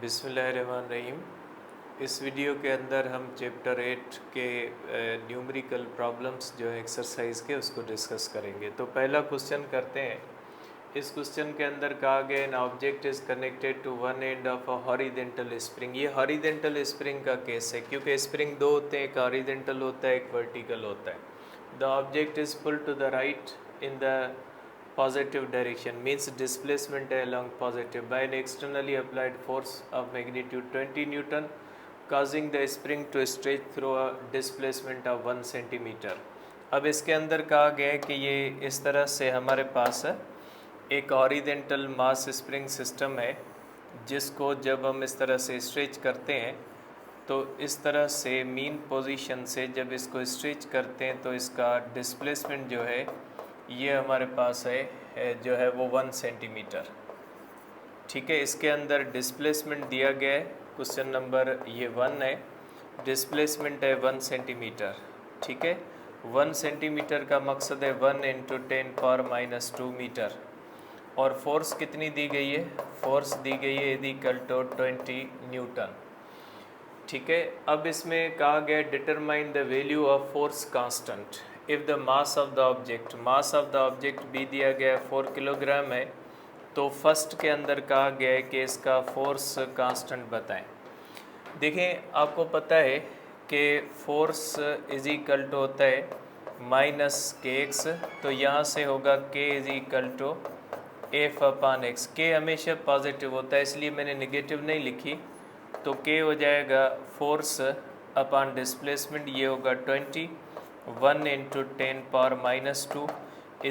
बिस्मिल्लाहिर्रहमानिर्रहीम। इस वीडियो के अंदर हम चैप्टर 8 के न्यूमेरिकल प्रॉब्लम्स जो है एक्सरसाइज के उसको डिस्कस करेंगे। तो पहला क्वेश्चन करते हैं। इस क्वेश्चन के अंदर कहा गया an object is connected to one end of a horizontal spring. ये हॉरिजेंटल स्प्रिंग का केस है क्योंकि स्प्रिंग दो होते हैं, एक हॉरिजेंटल होता है, एक वर्टिकल होता है। The object is pull to the right in the positive direction means displacement along positive by an externally applied force of magnitude 20 Newton causing the spring to stretch through a displacement of 1 centimeter। अब इसके अंदर कहा गया है कि ये इस तरह से हमारे पास एक हॉरिजेंटल मास स्प्रिंग सिस्टम है जिसको जब हम इस तरह से स्ट्रेच करते हैं तो इस तरह से मीन पोजीशन से जब इसको स्ट्रेच करते हैं तो इसका डिस्प्लेसमेंट जो है ये हमारे पास है जो है वो 1 सेंटीमीटर। ठीक है, इसके अंदर डिस्प्लेसमेंट दिया गया है, क्वेश्चन नंबर ये 1 है, डिस्प्लेसमेंट है 1 सेंटीमीटर। ठीक है, 1 सेंटीमीटर का मकसद है 1 × 10⁻² मीटर। और फोर्स कितनी दी गई है? फोर्स दी गई है = 20 न्यूटन। ठीक है, अब इसमें कहा गया determine the value of force constant if the mass of the object भी दिया गया है 4 किलोग्राम है। तो फर्स्ट के अंदर कहा गया है कि इसका फोर्स कांस्टेंट बताएं। देखें, आपको पता है कि फोर्स = होता है -kx, तो यहाँ से होगा k = F/x। k हमेशा पॉजिटिव होता है इसलिए मैंने नेगेटिव नहीं लिखी, तो k हो जाएगा फोर्स अपॉन डिस्प्लेसमेंट, ये होगा 20, 1 × 10⁻² =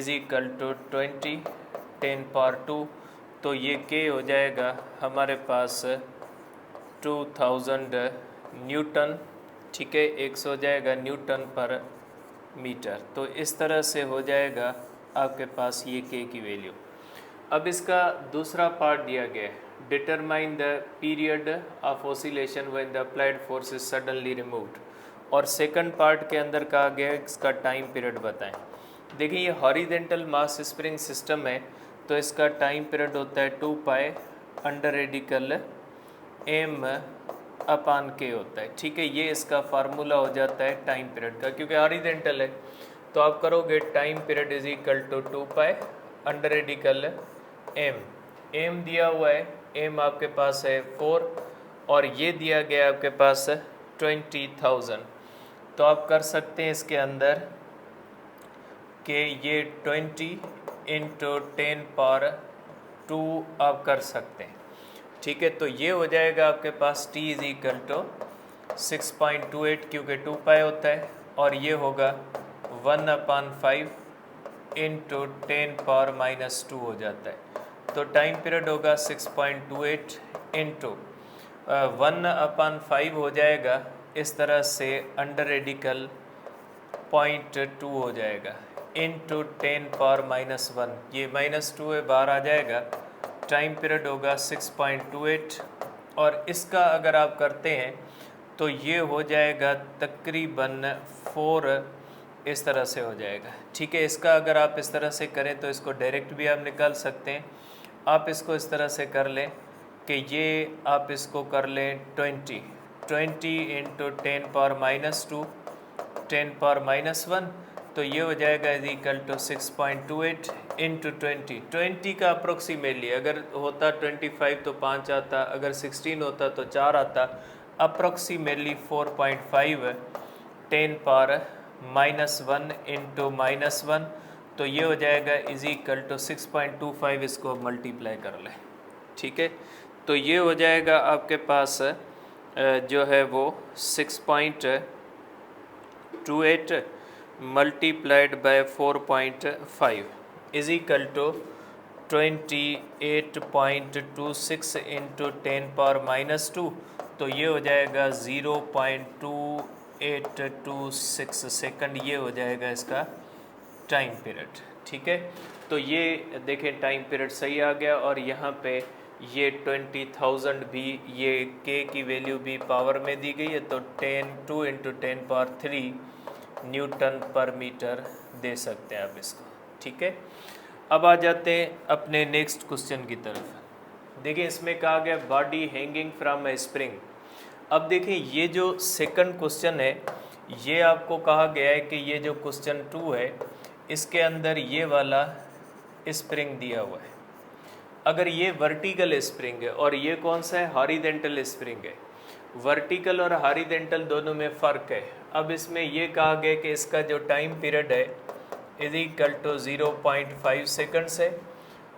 20 10⁻², तो ये k हो जाएगा हमारे पास 2000 न्यूटन। ठीक है, 100 हो जाएगा न्यूटन पर मीटर। तो इस तरह से हो जाएगा आपके पास ये k की वैल्यू। अब इसका दूसरा पार्ट दिया गया है, determine the period of oscillation when the applied force is suddenly removed. और सेकंड पार्ट के अंदर कहा गया है इसका टाइम पीरियड बताएं। देखिए, ये हॉरिजेंटल मास स्प्रिंग सिस्टम है तो इसका टाइम पीरियड होता है 2π m/k होता है। ठीक है, ये इसका फार्मूला हो जाता है टाइम पीरियड का, क्योंकि हॉरिजेंटल है तो आप करोगे टाइम पीरियड = 2π m दिया हुआ है, m आपके पास है 4 और ये दिया गया है आपके पास 20,000। तो आप कर सकते हैं इसके अंदर कि ये 20 × 10⁻² आप कर सकते हैं। ठीक है, तो ये हो जाएगा आपके पास t = 6.28 क्योंकि 2π होता है, और ये होगा 1/5 × 10⁻² हो जाता है। तो टाइम पीरियड होगा 6.28 × 1/5 हो जाएगा इस तरह से √0.2 हो जाएगा × 10⁻⁻1, ये -2 है बाहर आ जाएगा। टाइम पीरियड होगा 6.28 और इसका अगर आप करते हैं तो ये हो जाएगा तकरीबन 4 इस तरह से हो जाएगा। ठीक है, इसका अगर आप इस तरह से करें तो इसको डायरेक्ट भी आप निकाल सकते हैं। आप इसको इस तरह से कर लें कि ये आप इसको कर लें 20 × 10⁻² 10⁻⁻1, तो ये हो जाएगा = 6.28 × 20 का अप्रोक्सीमेटली, अगर होता 25 तो 5 आता, अगर 16 होता तो 4 आता, अप्रोक्सीमेटली 4.5 10⁻⁻1 × -1, तो ये हो जाएगा = 6.25। इसको मल्टीप्लाई कर लें। ठीक है, तो ये हो जाएगा आपके पास जो है वो 6.28 मल्टीप्लाइड बाय 4.5 = 28.26 × 10⁻², तो ये हो जाएगा 0.2826 सेकंड, ये हो जाएगा इसका टाइम पीरियड। ठीक है, तो ये देखें टाइम पीरियड सही आ गया, और यहाँ पे ये 20,000 भी, ये k की वैल्यू भी पावर में दी गई है, तो 2 × 10⁻³ न्यूटन पर मीटर दे सकते हैं आप इसको। ठीक है, अब आ जाते हैं अपने नेक्स्ट क्वेश्चन की तरफ। देखिए इसमें कहा गया body hanging from A spring. अब देखिए ये जो सेकंड क्वेश्चन है ये आपको कहा गया है कि ये जो क्वेश्चन 2 है इसके अंदर ये वाला स्प्रिंग दिया हुआ है। अगर ये वर्टिकल स्प्रिंग है और ये कौन सा है, हॉरिजेंटल स्प्रिंग है। वर्टिकल और हॉरिजेंटल दोनों में फ़र्क है। अब इसमें ये कहा गया कि इसका जो टाइम पीरियड है इज इक्वल टू 0.5 सेकंड्स है।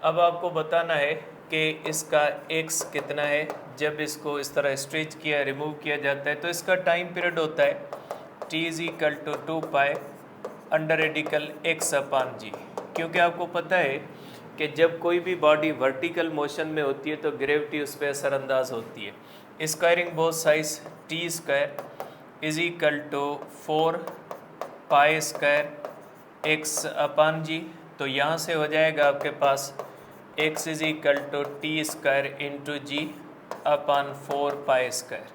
अब आपको बताना है कि इसका x कितना है। जब इसको इस तरह स्ट्रेच किया रिमूव किया जाता है तो इसका टाइम पीरियड होता है t is equal to 2 pi under radical x upon g. क्योंकि आपको पता है कि जब कोई भी बॉडी वर्टिकल मोशन में होती है तो ग्रेविटी उस पर असरअंदाज होती है। Squaring both sides t square is equal to 4 pi square x upon g. तो यहाँ से हो जाएगा आपके पास x is equal to t square into g upon 4 pi square.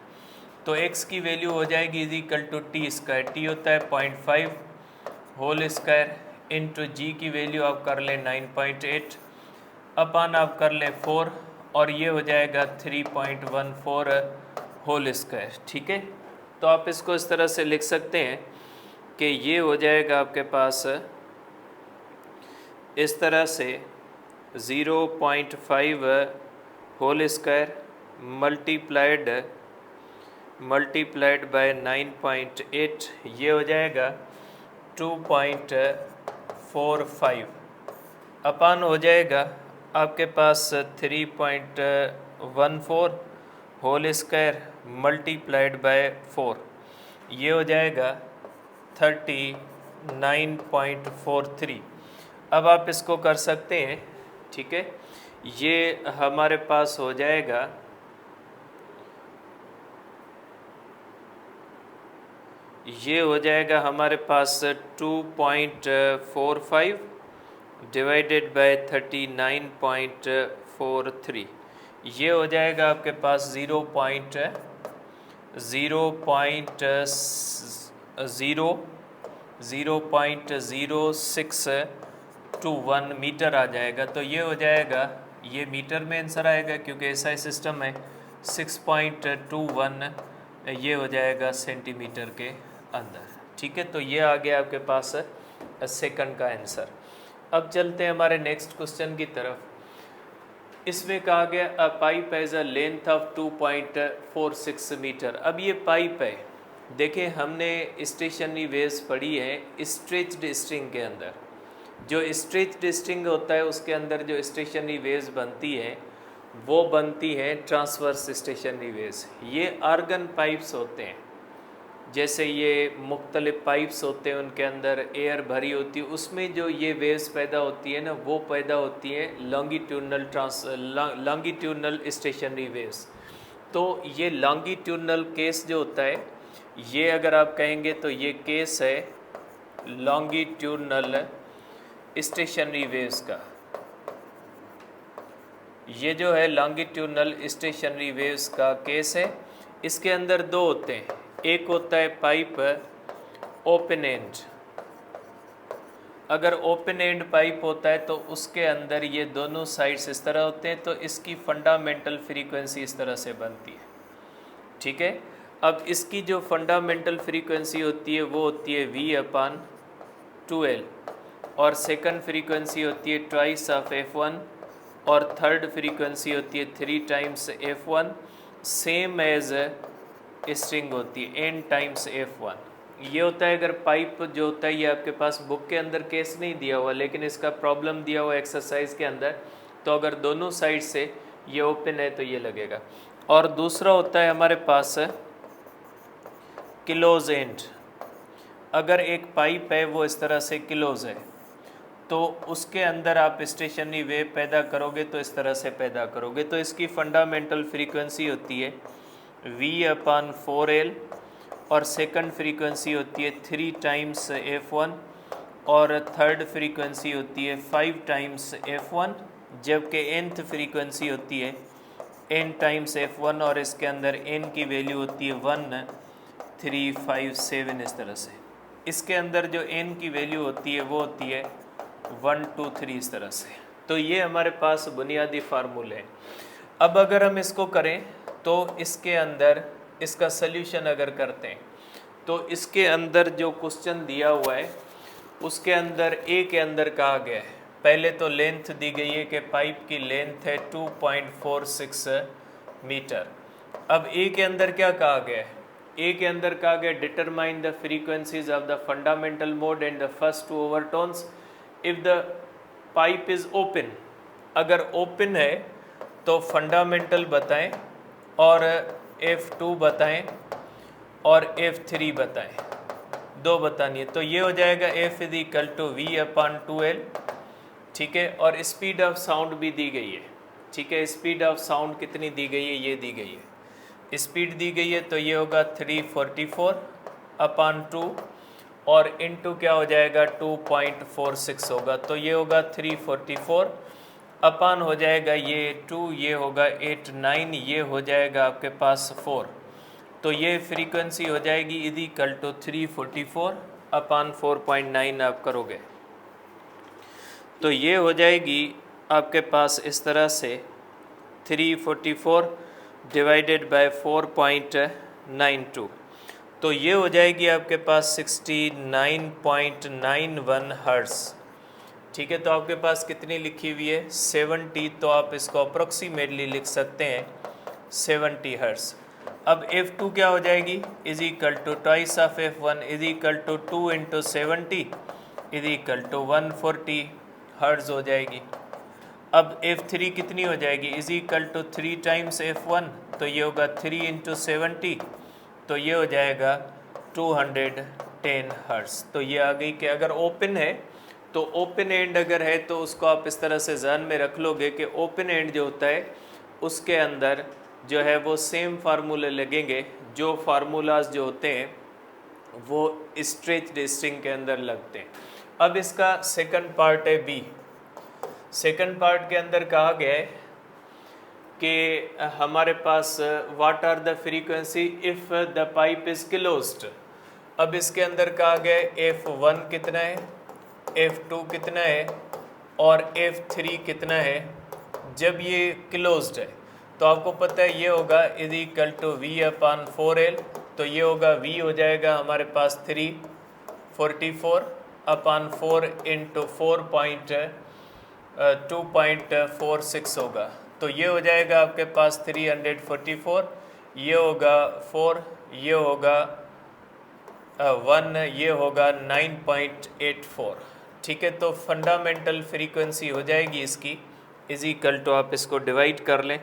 तो x की वैल्यू हो जाएगी is equal to t square, t होता है 0.5 होल स्क्वायर इंटू जी की वैल्यू आप कर लें 9.8 अपान आप कर लें 4 और ये हो जाएगा 3.14 होल स्क्वायर। ठीक है, तो आप इसको इस तरह से लिख सकते हैं कि ये हो जाएगा आपके पास इस तरह से 0.5 होल स्क्वायर मल्टीप्लाइड बाय 9.8 ये हो जाएगा 2.45 अपान हो जाएगा आपके पास 3.14 होल स्क्वायर मल्टीप्लाइड बाय 4 ये हो जाएगा 39.43। अब आप इसको कर सकते हैं। ठीक है, ये हमारे पास हो जाएगा हमारे पास 2.45 डिवाइडेड बाय 39.43 ये हो जाएगा आपके पास 0.0621 मीटर आ जाएगा। तो ये हो जाएगा, ये मीटर में आंसर आएगा क्योंकि ऐसा सिस्टम है। 6.21 ये हो जाएगा सेंटीमीटर के अंदर। ठीक है, तो ये आ गया आपके पास सेकंड का आंसर। अब चलते हैं हमारे नेक्स्ट क्वेश्चन की तरफ। इसमें कहा गया a pipe has a length of 2.46 metre. अब ये पाइप है, देखें हमने स्टेशनरी वेव्स पढ़ी है स्ट्रेच्ड स्ट्रिंग के अंदर। जो स्ट्रेच्ड स्ट्रिंग होता है उसके अंदर जो स्टेशनरी वेव्स बनती है वो बनती है ट्रांसवर्स स्टेशनरी वेव्स। ये आर्गन पाइप्स होते हैं, जैसे ये मुख्तलिफ पाइप्स होते हैं उनके अंदर एयर भरी होती है, उसमें जो ये वेव्स पैदा होती है ना वो पैदा होती है लॉन्गिट्यूडनल स्टेशनरी वेव्स। तो ये लॉन्गिट्यूडनल केस जो होता है ये अगर आप कहेंगे तो ये केस है लॉन्गिट्यूडनल स्टेशनरी वेव्स का। ये जो है लॉन्गिट्यूडनल स्टेशनरी वेव्स का केस है। इसके अंदर दो होते हैं, एक होता है पाइप ओपन एंड। अगर ओपन एंड पाइप होता है तो उसके अंदर ये दोनों साइड्स इस तरह होते हैं, तो इसकी फंडामेंटल फ्रीक्वेंसी इस तरह से बनती है। ठीक है, अब इसकी जो फंडामेंटल फ्रीक्वेंसी होती है वो होती है V/2L और सेकंड फ्रीक्वेंसी होती है ट्वाइस ऑफ F1 और थर्ड फ्रीक्वेंसी होती है 3 times F1 same as string होती है n टाइम्स F1। ये होता है अगर पाइप जो होता है ये आपके पास बुक के अंदर केस नहीं दिया हुआ लेकिन इसका प्रॉब्लम दिया हुआ एक्सरसाइज के अंदर, तो अगर दोनों साइड से ये ओपन है तो ये लगेगा। और दूसरा होता है हमारे पास क्लोज एंड। अगर एक पाइप है वो इस तरह से क्लोज है तो उसके अंदर आप स्टेशनरी वेव पैदा करोगे तो इस तरह से पैदा करोगे। तो इसकी फंडामेंटल फ्रीक्वेंसी होती है V/4L और सेकंड फ्रीक्वेंसी होती है 3 टाइम्स F1 और थर्ड फ्रीक्वेंसी होती है 5 टाइम्स F1, जबकि nth फ्रीक्वेंसी होती है n टाइम्स F1 और इसके अंदर n की वैल्यू होती है 1357 इस तरह से। इसके अंदर जो n की वैल्यू होती है वो होती है 1 2 3 इस तरह से। तो ये हमारे पास बुनियादी फार्मूले हैं। अब अगर हम इसको करें तो इसके अंदर इसका सल्यूशन अगर करते हैं तो इसके अंदर जो क्वेश्चन दिया हुआ है उसके अंदर ए के अंदर कहा गया है, पहले तो लेंथ दी गई है कि पाइप की लेंथ है 2.46 मीटर। अब ए के अंदर क्या कहा गया है, ए के अंदर कहा गया determine the frequencies of the fundamental mode and the first two overtones if the pipe is open. अगर ओपन है तो फंडामेंटल बताएं और F2 बताएं और F3 बताएं, दो बतानी है। तो ये हो जाएगा F is equal to V/2L, ठीक है। और स्पीड ऑफ साउंड भी दी गई है, ठीक है। स्पीड ऑफ साउंड कितनी दी गई है, ये दी गई है, स्पीड दी गई है। तो ये होगा 344/2 और इनटू क्या हो जाएगा 2.46 होगा। तो ये होगा 344 अपान हो जाएगा ये 2, ये होगा 8, 9, ये हो जाएगा आपके पास 4। तो ये फ्रीक्वेंसी हो जाएगी इज इक्वल टू 344/4.9 आप करोगे तो ये हो जाएगी आपके पास इस तरह से 344 डिवाइडेड बाय 4.92। तो ये हो जाएगी आपके पास 69.91 हर्ट्ज़, ठीक है। तो आपके पास कितनी लिखी हुई है 70, तो आप इसको अप्रोक्सीमेटली लिख सकते हैं 70 हर्ट्ज़। अब F2 क्या हो जाएगी is equal to twice of F1 is equal to 2 × 70 is equal to 140 hertz हो जाएगी। अब F3 कितनी हो जाएगी is equal to 3 times F1, तो ये होगा 3 × 70, तो ये हो जाएगा 210 हर्ट्ज़। तो ये आ गई कि अगर ओपन है तो ओपन एंड अगर है तो उसको आप इस तरह से ध्यान में रख लोगे कि ओपन एंड जो होता है उसके अंदर जो है वो सेम फार्मूले लगेंगे, जो फार्मूलाज जो होते हैं वो स्ट्रेच स्ट्रिंग के अंदर लगते हैं। अब इसका सेकंड पार्ट है बी। सेकंड पार्ट के अंदर कहा गया है कि हमारे पास what are the frequency if the pipe is closed. अब इसके अंदर कहा गया है F1 कितना है, F2 कितना है और F3 कितना है जब ये क्लोज्ड है। तो आपको पता है ये होगा इज इक्वल टू V/4L, तो ये होगा V हो जाएगा हमारे पास 344/4 इंटू 2.46 होगा। तो ये हो जाएगा आपके पास 344, ये होगा 4, ये होगा 1, ये होगा 9.84, ठीक है। तो फंडामेंटल फ्रीक्वेंसी हो जाएगी इसकी इज इक्वल टू, आप इसको डिवाइड कर लें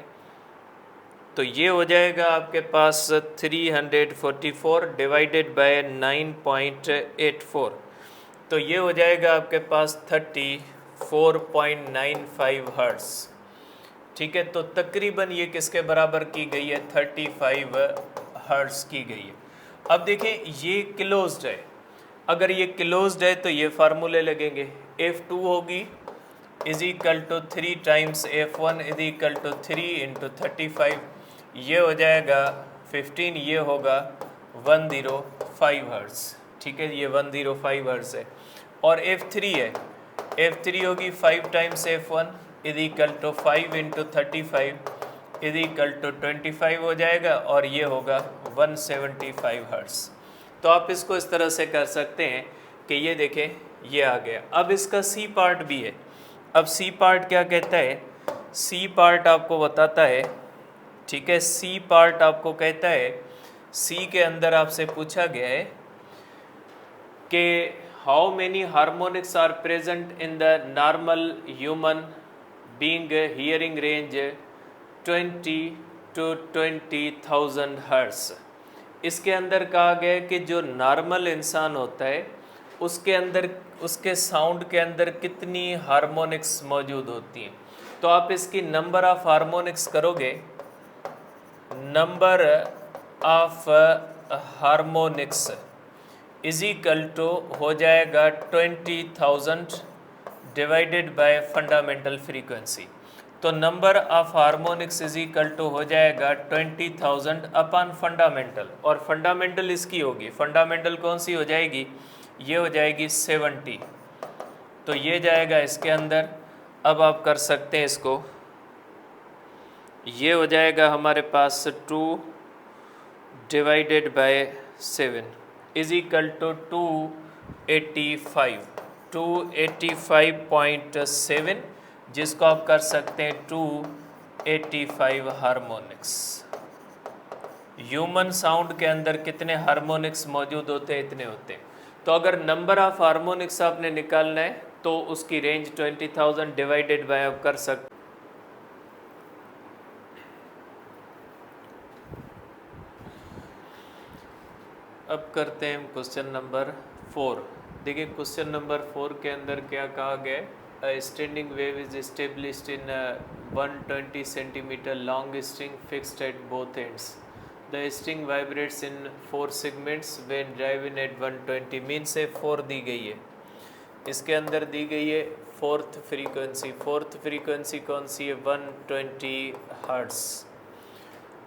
तो ये हो जाएगा आपके पास 344 डिवाइडेड बाय 9.84, तो ये हो जाएगा आपके पास 34.95 हर्ट्ज़, ठीक है। तो तकरीबन ये किसके बराबर की गई है 35 हर्ट्ज़ की गई है। अब देखें ये क्लोज्ड है, अगर ये क्लोज्ड है तो ये फार्मूले लगेंगे। F2 होगी is equal to 3 times F1 is equal to 3 × 35, ये हो जाएगा 15, ये होगा 105 हर्ट्ज़, ठीक है। ये 105 हर्ट्ज़ है। और F3 है, F3 होगी 5 times F1 is equal to 5 × 35 is equal to 25 हो जाएगा और ये होगा 175 हर्ट्ज़। तो आप इसको इस तरह से कर सकते हैं कि ये देखें ये आ गया। अब इसका सी पार्ट भी है। अब सी पार्ट क्या कहता है, सी पार्ट आपको बताता है, ठीक है। सी पार्ट आपको कहता है, सी के अंदर आपसे पूछा गया है कि how many harmonics are present in the normal human being hearing range 20 to 20,000 hertz. इसके अंदर कहा गया है कि जो नॉर्मल इंसान होता है उसके अंदर, उसके साउंड के अंदर कितनी हार्मोनिक्स मौजूद होती हैं। तो आप इसकी नंबर ऑफ हार्मोनिक्स करोगे, number of harmonics is equal to हो जाएगा 20,000 डिवाइडेड बाय फंडामेंटल फ्रीक्वेंसी। तो number of harmonics is equal to हो जाएगा 20,000 अपॉन फंडामेंटल, और फंडामेंटल इसकी होगी, फंडामेंटल कौन सी हो जाएगी, ये हो जाएगी 70, तो ये जाएगा इसके अंदर। अब आप कर सकते हैं इसको ये हो जाएगा हमारे पास 2 divided by 7 is equal to 285, 285.7, जिसको आप कर सकते हैं 285 हार्मोनिक्स। ह्यूमन साउंड के अंदर कितने हार्मोनिक्स मौजूद होते हैं? इतने होते हैं। तो अगर नंबर ऑफ हार्मोनिक्स आपने निकालना है तो उसकी रेंज 20,000 डिवाइडेड बाय आप कर सकते। अब करते हैं क्वेश्चन नंबर 4। देखिए क्वेश्चन नंबर 4 के अंदर क्या कहा गया है। Standing wave is established in 120 centimetre long string fixed at both ends. The string vibrates in 4 segments when driven at 120। Mean से 4 दी गई है, इसके अंदर दी गई है फोर्थ फ्रीक्वेंसी। फोर्थ फ्रीक्वेंसी कौन सी है? 120 हर्ट्ज़।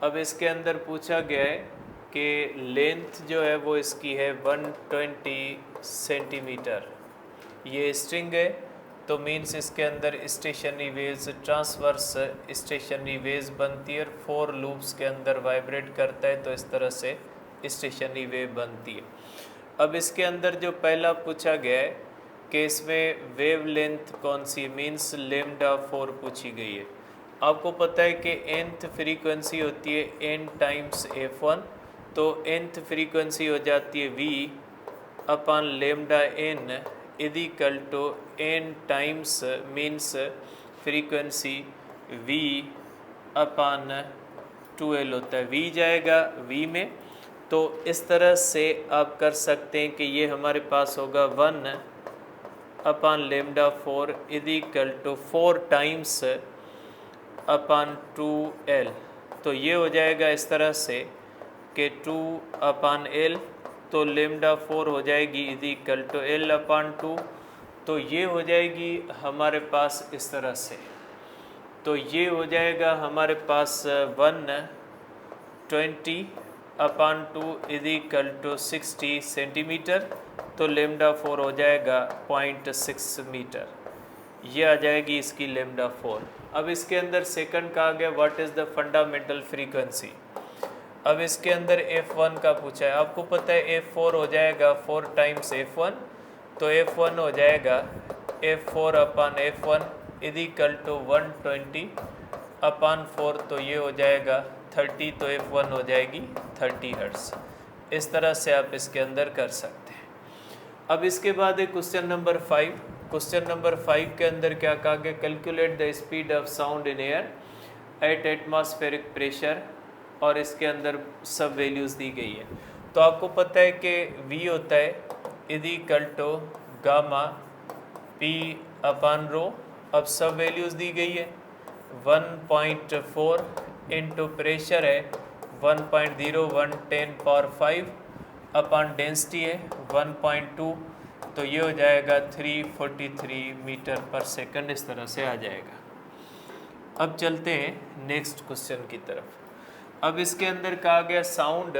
अब इसके अंदर पूछा गया है कि लेंथ जो है वो इसकी है 120 सेंटीमीटर। ये स्ट्रिंग है तो मीन्स इसके अंदर stationery waves, transverse stationery waves बनती है और 4 लूप्स के अंदर वाइब्रेट करता है, तो इस तरह से स्टेशनरी वेव बनती है। अब इसके अंदर जो पहला पूछा गया है कि इसमें वेव लेंथ कौन सी, मीन्स लेमडा 4 पूछी गई है। आपको पता है कि nth फ्रीक्वेंसी होती है n टाइम्स f1, तो nth फ्रीक्वेंसी हो जाती है v upon lambda n is equal to n times means frequency v upon 2l होता है। v जाएगा v में, तो इस तरह से आप कर सकते हैं कि ये हमारे पास होगा 1 upon lambda 4 is equal to 4 times upon 2l। तो ये हो जाएगा इस तरह से कि 2 अपॉन l, तो लेमडा 4 हो जाएगी is equal to l upon 2। तो ये हो जाएगी हमारे पास इस तरह से, तो ये हो जाएगा हमारे पास 120 upon 2 is equal to 60 centimetre, तो लेमडा 4 हो जाएगा 0.6 मीटर। ये आ जाएगी इसकी लेमडा 4। अब इसके अंदर सेकंड कहा गया what is the fundamental frequency. अब इसके अंदर f1 का पूछा है। आपको पता है f4 हो जाएगा 4 टाइम्स f1, तो f1 हो जाएगा f4 upon f1 is equal to 120 upon 4, तो ये हो जाएगा 30, तो f1 हो जाएगी 30 हर्ट्ज़। इस तरह से आप इसके अंदर कर सकते हैं। अब इसके बाद है क्वेश्चन नंबर 5। क्वेश्चन नंबर 5 के अंदर क्या कहा गया? Calculate the speed of sound in air at atmospheric pressure, और इसके अंदर सब वैल्यूज़ दी गई है। तो आपको पता है कि v होता है is equal to gamma p upon rho. अब सब वैल्यूज़ दी गई है 1.4 इंटू प्रेशर है 1.01 पावर 5 अपॉन डेंसिटी है 1.2, तो ये हो जाएगा 343 मीटर पर सेकंड। इस तरह से आ जाएगा। अब चलते हैं नेक्स्ट क्वेश्चन की तरफ। अब इसके अंदर कहा गया sound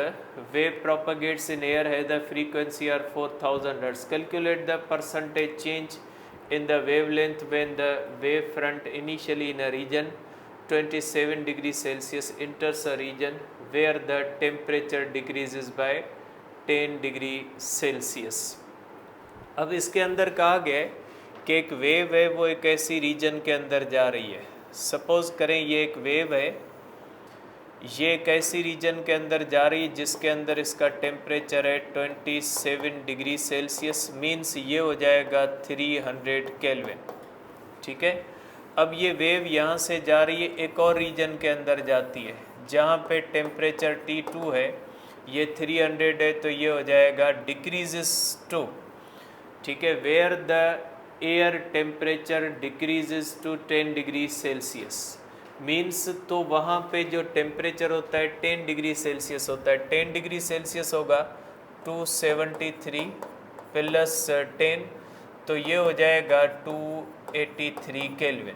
wave propagates in air है the frequency are 4000 hertz. Calculate the percentage change in the wavelength when the wave front initially in a region 27 degrees Celsius enters a region where the temperature decreases by 10 degree Celsius। अब इसके अंदर कहा गया है कि एक wave है वो एक ऐसी रीजन के अंदर जा रही है। सपोज़ करें ये एक वेव है, ये एक ऐसी रीजन के अंदर जा रही है जिसके अंदर इसका टेम्परेचर है 27 डिग्री सेल्सियस, मीन्स ये हो जाएगा 300 केल्विन। ठीक है। अब ये वेव यहाँ से जा रही है, एक और रीजन के अंदर जाती है जहाँ पे टेम्परेचर T2 है, ये 300 है, तो ये हो जाएगा डिक्रीजेस टू। ठीक है, where the air temperature decreases to 10 degree Celsius means, तो वहाँ पे जो टेम्परेचर होता है 10 डिग्री सेल्सियस होता है। 10 डिग्री सेल्सियस होगा 273 प्लस 10, तो ये हो जाएगा 283 केल्विन।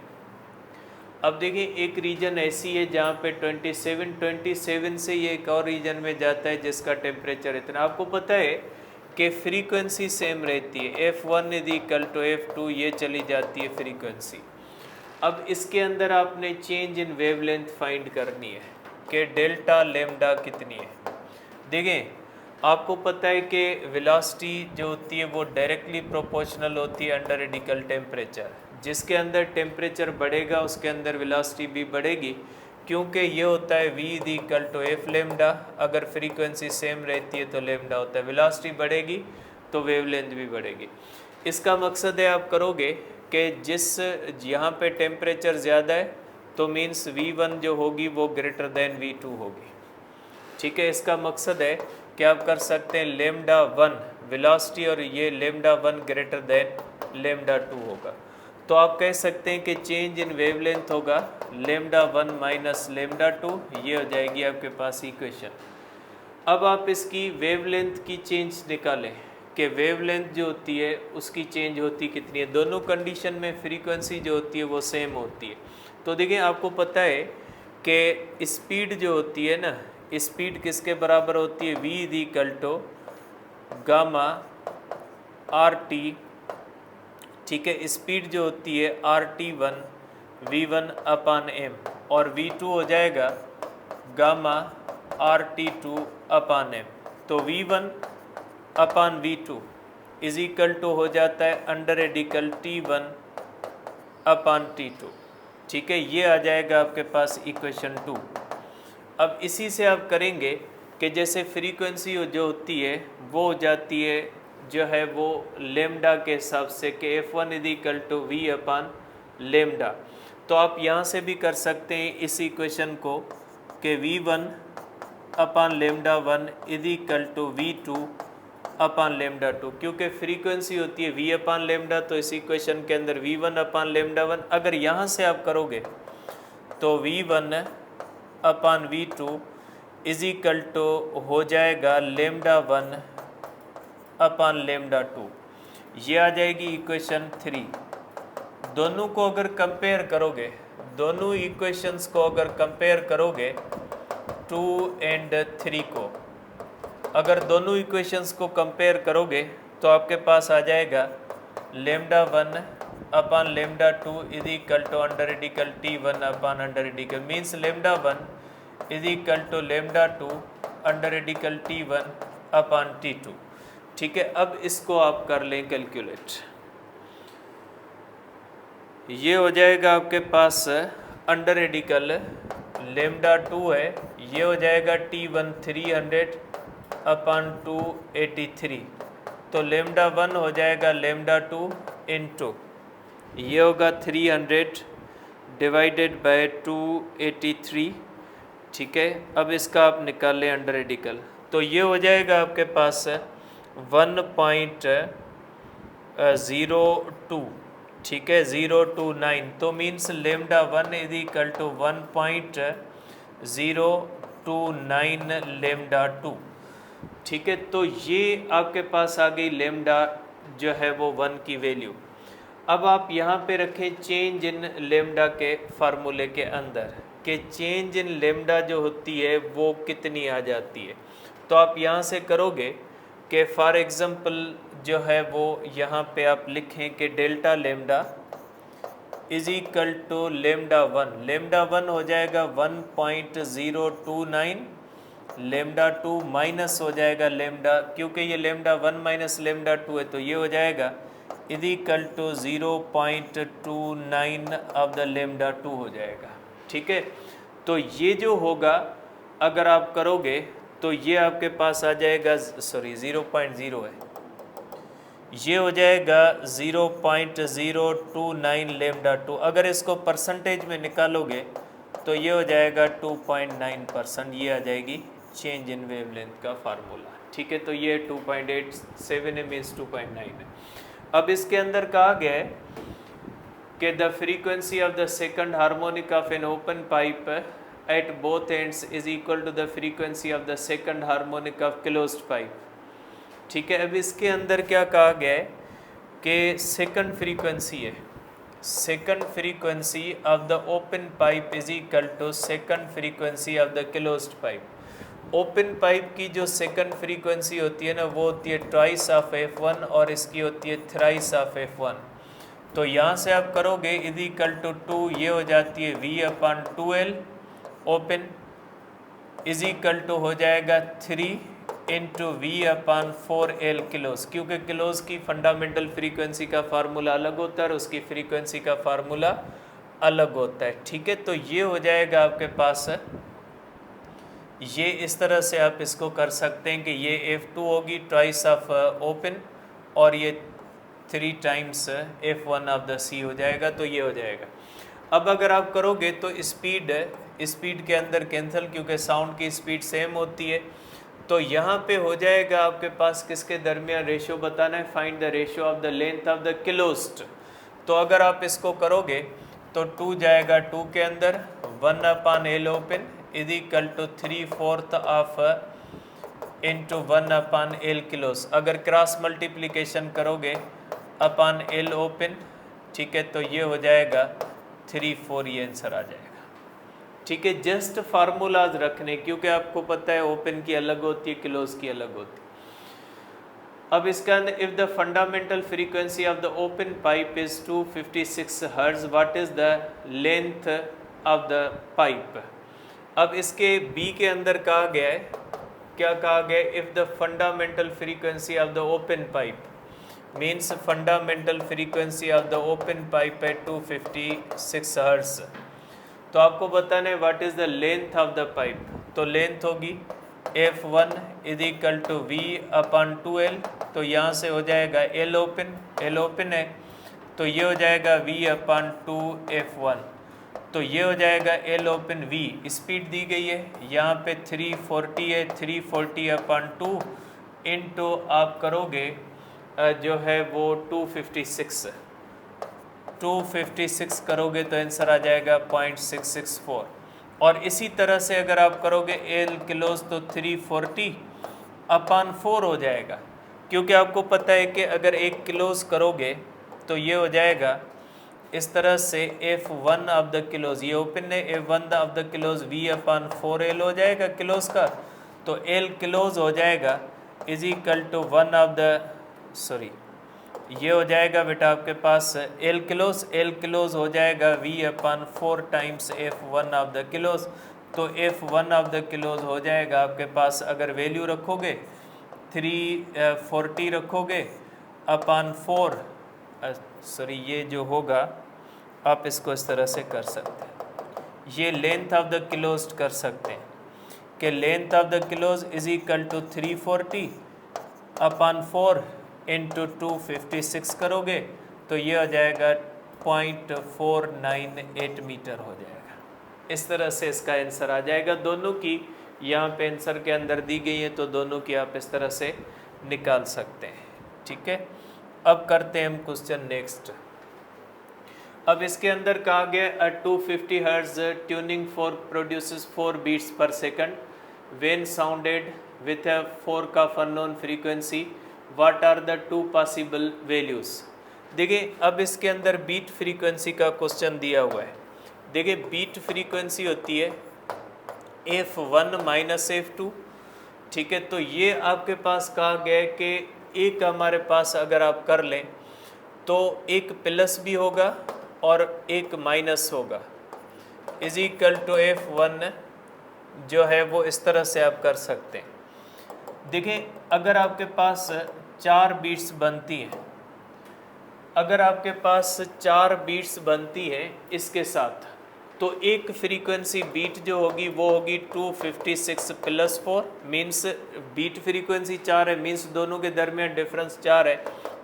अब देखिए एक रीजन ऐसी है जहाँ पे 27 से ये एक और रीजन में जाता है जिसका टेम्परेचर इतना। आपको पता है कि फ्रीक्वेंसी सेम रहती है, F1 is equal to F2, ये चली जाती है फ्रीक्वेंसी। अब इसके अंदर आपने चेंज इन वेवलेंथ फाइंड करनी है कि डेल्टा लेमडा कितनी है। देखें, आपको पता है कि वेलोसिटी जो होती है वो डायरेक्टली प्रोपोर्शनल होती है अंडर रेडिकल टेम्परेचर। जिसके अंदर टेम्परेचर बढ़ेगा उसके अंदर वेलोसिटी भी बढ़ेगी, क्योंकि ये होता है v is equal to F lambda. अगर फ्रीक्वेंसी सेम रहती है तो लेमडा होता है, वेलोसिटी बढ़ेगी तो वेवलेंथ भी बढ़ेगी। इसका मकसद है आप करोगे कि जिस यहाँ पे टेम्परेचर ज़्यादा है तो मीन्स v1 जो होगी वो ग्रेटर देन v2 होगी। ठीक है, इसका मकसद है कि आप कर सकते हैं लेमडा 1 वेलोसिटी और ये लेमडा 1 ग्रेटर देन लेमडा 2 होगा। तो आप कह सकते हैं कि चेंज इन वेवलेंथ होगा लेमडा 1 माइनस लेमडा 2, ये हो जाएगी आपके पास इक्वेशन। अब आप इसकी वेवलेंथ की चेंज निकालें कि वेवलेंथ जो होती है उसकी चेंज होती कितनी है। दोनों कंडीशन में फ्रीक्वेंसी जो होती है वो सेम होती है। तो देखिए, आपको पता है कि स्पीड जो होती है ना, स्पीड किसके बराबर होती है, v is equal to gamma R T. ठीक है, स्पीड जो होती है RT1 v1 अपान m और v2 हो जाएगा गामा RT2 अपान m। तो v1 upon v2 is equal to हो जाता है under radical T1 upon T2। ठीक है, ये आ जाएगा आपके पास इक्वेशन 2। अब इसी से आप करेंगे कि जैसे फ्रीक्वेंसी जो होती है वो हो जाती है जो है वो लेमडा के हिसाब से कि F1 is equal to v upon lambda. तो आप यहाँ से भी कर सकते हैं इस इक्वेशन को कि v1 upon lambda 1 is equal to v2 upon lambda 2, क्योंकि फ्रीक्वेंसी होती है v अपान लेमडा। तो इस इक्वेशन के अंदर v1 अपान लेमडा 1 अगर यहाँ से आप करोगे तो v1 upon v2 is equal to हो जाएगा लेमडा 1 अपान लेमडा 2, ये आ जाएगी इक्वेशन 3। दोनों को अगर कंपेयर करोगे, दोनों इक्वेशंस को अगर कंपेयर करोगे 2 एंड 3 को, अगर दोनों इक्वेशंस को कंपेयर करोगे तो आपके पास आ जाएगा lambda 1 upon lambda 2 is equal to under radical T1 upon under radical, means lambda 1 is equal to lambda 2 under radical T1 upon T2। ठीक है, अब इसको आप कर लें कैलकुलेट। ये हो जाएगा आपके पास अंडर रेडिकल लेमडा 2 है, ये हो जाएगा T1 300 अपान 283। तो लेमडा 1 हो जाएगा लेमडा 2 इंटू ये होगा 300 डिवाइडेड बाय 283। ठीक है, अब इसका आप निकाल लें अंडर रेडिकल, तो ये हो जाएगा आपके पास 1.02। ठीक है, 029। तो means lambda 1 is equal to 1.029 lambda 2। ठीक है, तो ये आपके पास आ गई लेमडा जो है वो 1 की वैल्यू। अब आप यहाँ पे रखें चेंज इन लेमडा के फार्मूले के अंदर कि चेंज इन लेमडा जो होती है वो कितनी आ जाती है। तो आप यहाँ से करोगे कि फॉर एग्ज़ाम्पल जो है वो यहाँ पे आप लिखें कि delta lambda is equal to lambda 1। Lambda 1 हो जाएगा 1.029, लेमडा 2 माइनस हो जाएगा लेमडा, क्योंकि ये लेमडा 1 माइनस लेमडा 2 है तो ये हो जाएगा is equal to 0.29 of the lambda 2 हो जाएगा। ठीक है, तो ये जो होगा अगर आप करोगे तो ये आपके पास आ जाएगा, सॉरी 0.0 है, ये हो जाएगा 0.029 लेमडा 2। अगर इसको परसेंटेज में निकालोगे तो ये हो जाएगा 2.9%, ये आ जाएगी चेंज इन वेवलेंथ का फार्मूला। ठीक है, तो ये 2.87 है, मीन्स 2.9 है। अब इसके अंदर कहा गया है कि the frequency of the second harmonic of an open pipe at both ends is equal to the frequency of the second harmonic of closed pipe. ठीक है, अब इसके अंदर क्या कहा गया है कि सेकंड फ्रीक्वेंसी है, second frequency of the open pipe is equal to second frequency of the closed pipe. Open pipe की जो सेकंड फ्रीक्वेंसी होती है ना वो होती है ट्वाइस ऑफ F1 और इसकी होती है थ्राइस ऑफ F1। तो यहाँ से आप करोगे इज इक्वल टू 2, ये हो जाती है V/2L open is equal to हो जाएगा 3 इंटू V/4L किलोस, क्योंकि किलोस की फंडामेंटल फ्रीक्वेंसी का फार्मूला अलग होता है और उसकी फ्रीक्वेंसी का फार्मूला अलग होता है। ठीक है, तो ये हो जाएगा आपके पास, ये इस तरह से आप इसको कर सकते हैं कि ये F2 होगी ट्वाइस ऑफ ओपन और ये 3 times F1 of the C हो जाएगा, तो ये हो जाएगा। अब अगर आप करोगे तो स्पीड के अंदर कैंसिल, क्योंकि साउंड की स्पीड सेम होती है, तो यहाँ पे हो जाएगा आपके पास किसके दरमियान रेशियो बताना है, find the ratio of the length of the closest. तो अगर आप इसको करोगे तो 2 जाएगा 2 के अंदर 1/L open is equal to 3/4 of into 1/L closed. अगर क्रॉस मल्टीप्लिकेशन करोगे अपॉन L ओपन, ठीक है, तो ये हो जाएगा 3/4, ये आंसर आ जाएगा। ठीक है, जस्ट फार्मूलाज रखने, क्योंकि आपको पता है ओपन की अलग होती है, क्लोज की अलग होती है। अब इसके अंदर if the fundamental frequency of the open pipe is 256 hertz, what is the length of the pipe. अब इसके बी के अंदर कहा गया है, क्या कहा गया है, if the fundamental frequency of the open pipe means fundamental frequency of the open pipe है 256 हर्ट्ज, तो आपको बताना है what is the length of the pipe. तो लेंथ होगी F1 is equal to V/2L, तो यहाँ से हो जाएगा L ओपन है, तो ये हो जाएगा V/2F1, तो ये हो जाएगा L ओपन V। स्पीड दी गई है यहाँ पे 340 है, 340/2 इंटू आप करोगे जो है वो 256 करोगे तो आंसर आ जाएगा 0.664। और इसी तरह से अगर आप करोगे L किलोस तो 340/4 हो जाएगा, क्योंकि आपको पता है कि अगर 1 किलोस करोगे तो ये हो जाएगा इस तरह से F1 ऑफ द किलोस, ये ओपन है, F1 ऑफ द किलोस V/4L हो जाएगा किलोस का, तो L किलोस हो जाएगा is equal to 1 of the ये हो जाएगा बेटा आपके पास L किलोस हो जाएगा V/4 times F1 of the किलोस, तो F1 ऑफ द किलोस हो जाएगा आपके पास, अगर वैल्यू रखोगे 340 रखोगे अपॉन 4, ये जो होगा आप इसको इस तरह से कर सकते हैं, ये लेंथ ऑफ द किलोस कर सकते हैं कि length of the closed is equal to 340/4 into 256 करोगे तो ये हो जाएगा 0.498 मीटर हो जाएगा। इस तरह से इसका आंसर आ जाएगा। दोनों की यहाँ पे आंसर के अंदर दी गई है, तो दोनों की आप इस तरह से निकाल सकते हैं। ठीक है, अब करते हैं हम क्वेश्चन नेक्स्ट। अब इसके अंदर कहा गया 250 hertz tuning fork produces 4 beats per second when sounded with a fork of unknown frequency, what are the 2 possible values. देखिए अब इसके अंदर बीट फ्रीक्वेंसी का क्वेश्चन दिया हुआ है। देखिए बीट फ्रीक्वेंसी होती है F1 माइनस F2, ठीक है, तो ये आपके पास कहा गया है कि एक हमारे पास अगर आप कर लें तो एक प्लस भी होगा और एक माइनस होगा, इज इक्वल टू F1 जो है वो इस तरह से आप कर सकते हैं। देखिए अगर आपके पास 4 बीट्स बनती हैं, अगर आपके पास 4 बीट्स बनती है इसके साथ, तो एक फ्रीक्वेंसी बीट जो होगी वो होगी 256 प्लस 4, मीन्स बीट फ्रीक्वेंसी 4 है, मीन्स दोनों के दरमियान डिफरेंस 4 है,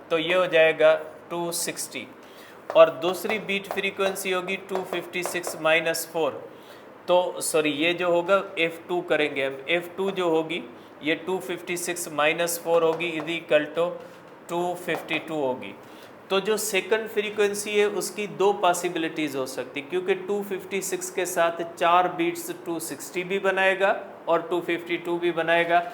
तो ये हो जाएगा 260। और दूसरी बीट फ्रीक्वेंसी होगी 256 माइनस 4, तो ये जो होगा F2 करेंगे हम, F2 जो होगी ये 256 माइनस 4 होगी इज इक्वल टू 252 होगी। तो जो सेकंड फ्रीक्वेंसी है उसकी 2 पॉसिबिलिटीज़ हो सकती, क्योंकि 256 के साथ 4 बीट्स 260 भी बनाएगा और 252 भी बनाएगा,